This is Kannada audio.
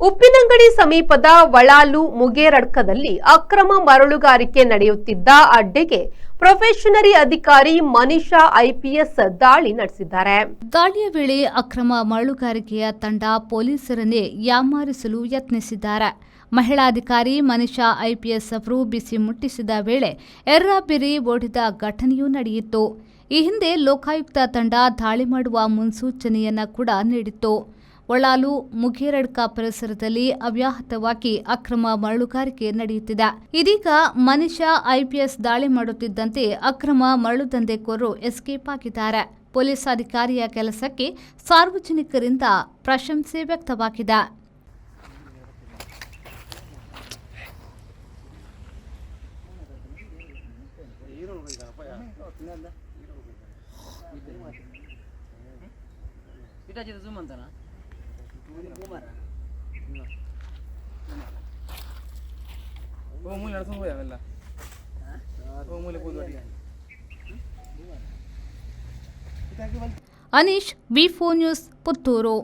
ಉಪ್ಪಿನಂಗಡಿ ಸಮೀಪದ ವಳಾಲು ಮುಗೇರಡ್ಕದಲ್ಲಿ ಅಕ್ರಮ ಮರಳುಗಾರಿಕೆ ನಡೆಯುತ್ತಿದ್ದ ಅಡ್ಡೆಗೆ ಪ್ರೊಫೆಷನರಿ ಅಧಿಕಾರಿ ಮನಿಷಾ ಐಪಿಎಸ್ ದಾಳಿ ನಡೆಸಿದ್ದಾರೆ. ದಾಳಿಯ ವೇಳೆ ಅಕ್ರಮ ಮರಳುಗಾರಿಕೆಯ ತಂಡ ಪೊಲೀಸರನ್ನೇ ಯಾಮಾರಿಸಲು ಯತ್ನಿಸಿದ್ದಾರೆ. ಮಹಿಳಾ ಅಧಿಕಾರಿ ಮನಿಷಾ ಐಪಿಎಸ್ ಅವರು ಬಿಸಿ ಮುಟ್ಟಿಸಿದ ವೇಳೆ ಎರ್ರಾಬಿರಿ ಓಡಿದ ಘಟನೆಯೂ ನಡೆಯಿತು. ಈ ಹಿಂದೆ ಲೋಕಾಯುಕ್ತ ತಂಡ ದಾಳಿ ಮಾಡುವ ಮುನ್ಸೂಚನೆಯನ್ನ ಕೂಡ ನೀಡಿತ್ತು. ವಳಾಲು ಮುಗೇರಡ್ಕ ಪರಿಸರದಲ್ಲಿ ಅವ್ಯಾಹತವಾಗಿ ಅಕ್ರಮ ಮರಳುಗಾರಿಕೆ ನಡೆಯುತ್ತಿದೆ. ಇದೀಗ ಮನಿಷಾ ಐಪಿಎಸ್ ದಾಳಿ ಮಾಡುತ್ತಿದ್ದಂತೆ ಅಕ್ರಮ ಮರಳು ದಂಧೆಕೋರರು ಎಸ್ಕೇಪ್ ಆಗಿದ್ದಾರೆ. ಪೊಲೀಸ್ ಅಧಿಕಾರಿಯ ಕೆಲಸಕ್ಕೆ ಸಾರ್ವಜನಿಕರಿಂದ ಪ್ರಶಂಸೆ ವ್ಯಕ್ತವಾಗಿದೆ. ಅನೀಶ್, ವಿ4 ನ್ಯೂಸ್, ಪುತ್ತೂರು.